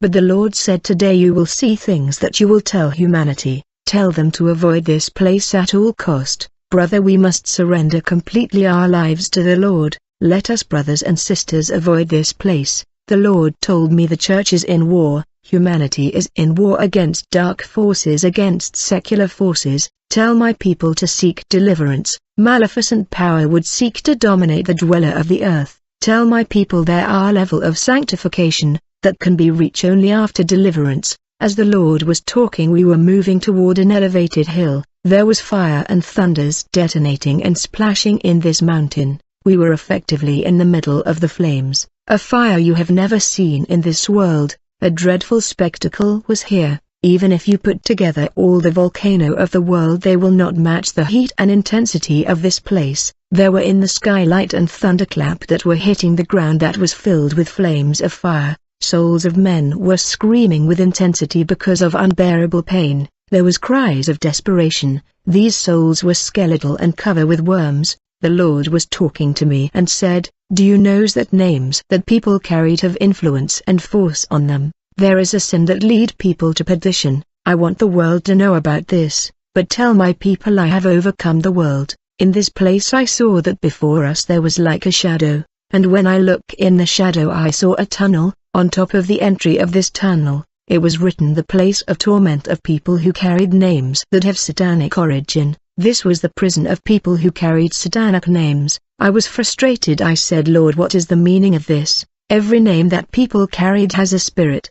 But the Lord said, today you will see things that you will tell humanity. Tell them to avoid this place at all cost. Brother, we must surrender completely our lives to the Lord. Let us, brothers and sisters, avoid this place. The Lord told me the church is in war, humanity is in war against dark forces, against secular forces. Tell my people to seek deliverance. Maleficent power would seek to dominate the dweller of the earth. Tell my people there are level of sanctification that can be reached only after deliverance. As the Lord was talking, we were moving toward an elevated hill. There was fire and thunders detonating and splashing in this mountain. We were effectively in the middle of the flames. A fire you have never seen in this world. A dreadful spectacle was here. Even if you put together all the volcano of the world, they will not match the heat and intensity of this place. There were in the sky light and thunderclap that were hitting the ground that was filled with flames of fire. Souls of men were screaming with intensity because of unbearable pain. There was cries of desperation. These souls were skeletal and covered with worms. The Lord was talking to me and said, do you know that names that people carried have influence and force on them? There is a sin that lead people to perdition. I want the world to know about this, but tell my people I have overcome the world. In this place I saw that before us there was like a shadow, and when I looked in the shadow I saw a tunnel. On top of the entry of this tunnel, it was written, the place of torment of people who carried names that have satanic origin. This was the prison of people who carried satanic names. I was frustrated. I said, Lord, what is the meaning of this? Every name that people carried has a spirit.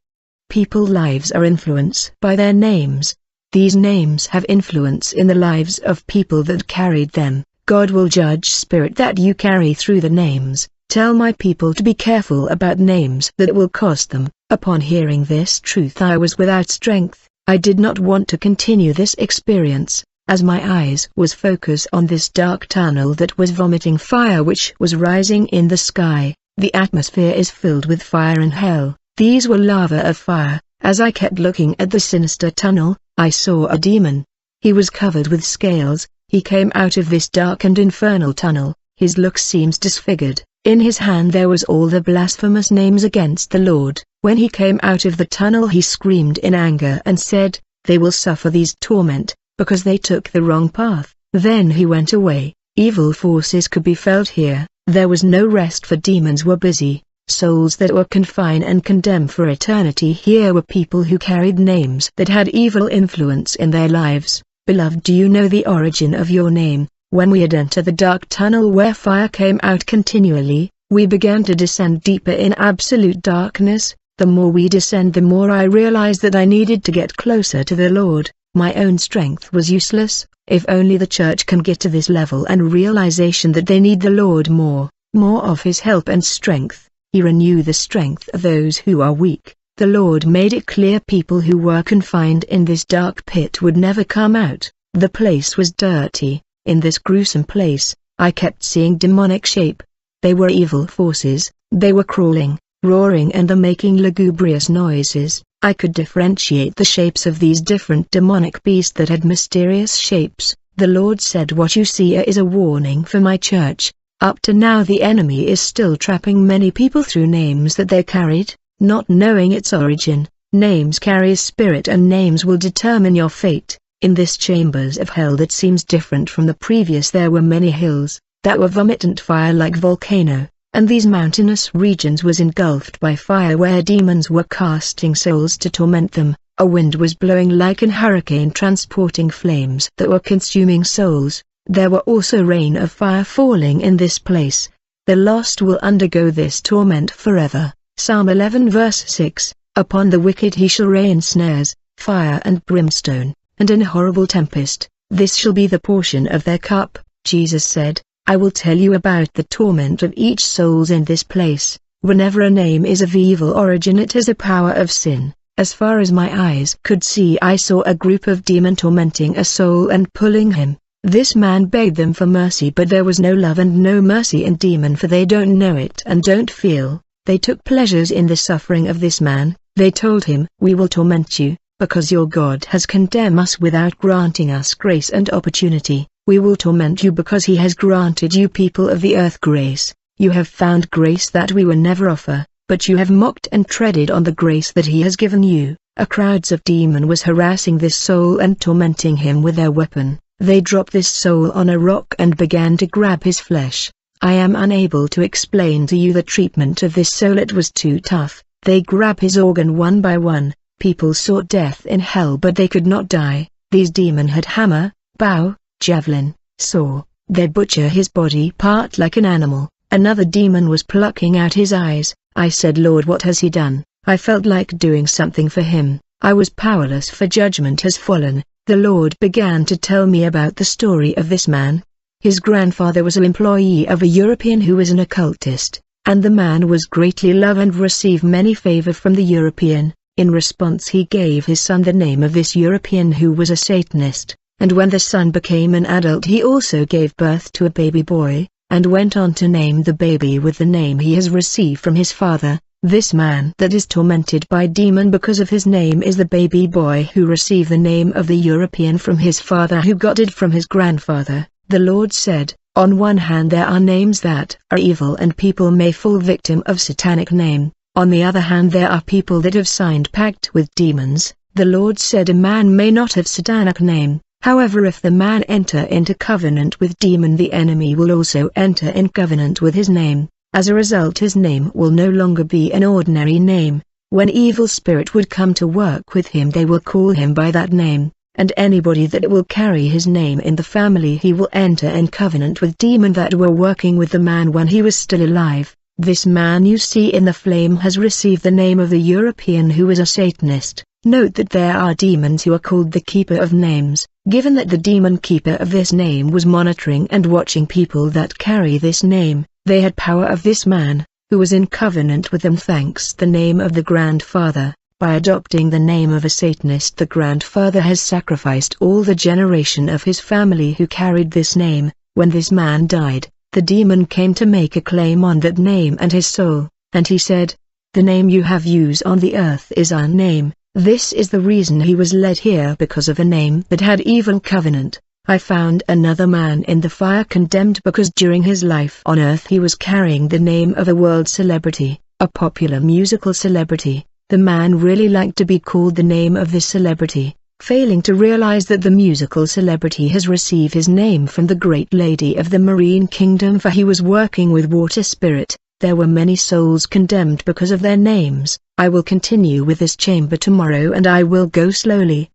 People's lives are influenced by their names. These names have influence in the lives of people that carried them. God will judge spirit that you carry through the names. Tell my people to be careful about names that will cost them. Upon hearing this truth I was without strength. I did not want to continue this experience, as my eyes was focused on this dark tunnel that was vomiting fire which was rising in the sky. The atmosphere is filled with fire and hell. These were lava of fire. As I kept looking at the sinister tunnel, I saw a demon. He was covered with scales. He came out of this dark and infernal tunnel. His look seems disfigured. In his hand there was all the blasphemous names against the Lord. When he came out of the tunnel he screamed in anger and said, they will suffer these torment, because they took the wrong path. Then he went away. Evil forces could be felt here. There was no rest, for demons were busy. Souls that were confined and condemned for eternity here were people who carried names that had evil influence in their lives. Beloved, do you know the origin of your name? When we had entered the dark tunnel where fire came out continually, we began to descend deeper in absolute darkness. The more we descend, the more I realized that I needed to get closer to the Lord. My own strength was useless. If only the church can get to this level and realization that they need the Lord more of His help and strength. He renew the strength of those who are weak. The Lord made it clear people who were confined in this dark pit would never come out. The place was dirty. In this gruesome place, I kept seeing demonic shape. They were evil forces. They were crawling, roaring and making lugubrious noises. I could differentiate the shapes of these different demonic beasts that had mysterious shapes. The Lord said, what you see is a warning for my church. Up to now the enemy is still trapping many people through names that they carried, not knowing its origin. Names carry spirit and names will determine your fate. In this chambers of hell that seems different from the previous, there were many hills that were vomitant fire like volcano, and these mountainous regions was engulfed by fire where demons were casting souls to torment them. A wind was blowing like an hurricane, transporting flames that were consuming souls. There were also rain of fire falling in this place. The lost will undergo this torment forever. Psalm 11 verse 6, upon the wicked he shall rain snares, fire and brimstone, and an horrible tempest. This shall be the portion of their cup. Jesus said, I will tell you about the torment of each souls in this place. Whenever a name is of evil origin, it has a power of sin. As far as my eyes could see, I saw a group of demons tormenting a soul and pulling him. This man begged them for mercy, but there was no love and no mercy in demon, for they don't know it and don't feel. They took pleasures in the suffering of this man. They told him, we will torment you, because your God has condemned us without granting us grace and opportunity. We will torment you because He has granted you people of the earth grace. You have found grace that we will never offer. but you have mocked and treaded on the grace that he has given you. A crowd of demons was harassing this soul and tormenting him with their weapon. They dropped this soul on a rock and began to grab his flesh. I am unable to explain to you the treatment of this soul, it was too tough. They grab his organ one by one. People sought death in hell but they could not die. These demons had hammer, bow, javelin, saw. They butcher his body part like an animal. Another demon was plucking out his eyes. I said, Lord, what has he done? I felt like doing something for him. I was powerless, for judgment has fallen. The Lord began to tell me about the story of this man. His grandfather was an employee of a European who was an occultist, and the man was greatly loved and received many favor from the European. In response he gave his son the name of this European who was a Satanist, and when the son became an adult he also gave birth to a baby boy, and went on to name the baby with the name he has received from his father. This man that is tormented by demon because of his name is the baby boy who received the name of the European from his father who got it from his grandfather. The Lord said, on one hand there are names that are evil and people may fall victim of satanic name, on the other hand there are people that have signed pact with demons. The Lord said a man may not have satanic name, however if the man enter into covenant with demon the enemy will also enter in covenant with his name. As a result his name will no longer be an ordinary name. When evil spirit would come to work with him they will call him by that name, and anybody that will carry his name in the family he will enter in covenant with demon that were working with the man when he was still alive. This man you see in the flame has received the name of the European who is a Satanist. Note that there are demons who are called the keeper of names. Given that the demon keeper of this name was monitoring and watching people that carry this name, they had power of this man, who was in covenant with them thanks the name of the grandfather. By adopting the name of a Satanist the grandfather has sacrificed all the generation of his family who carried this name. When this man died, the demon came to make a claim on that name and his soul, and he said, the name you have used on the earth is our name. This is the reason he was led here, because of a name that had evil covenant. I found another man in the fire condemned because during his life on earth he was carrying the name of a world celebrity, a popular musical celebrity. The man really liked to be called the name of this celebrity, failing to realize that the musical celebrity has received his name from the great lady of the marine kingdom, for he was working with water spirit. There were many souls condemned because of their names. I will continue with this chamber tomorrow and I will go slowly.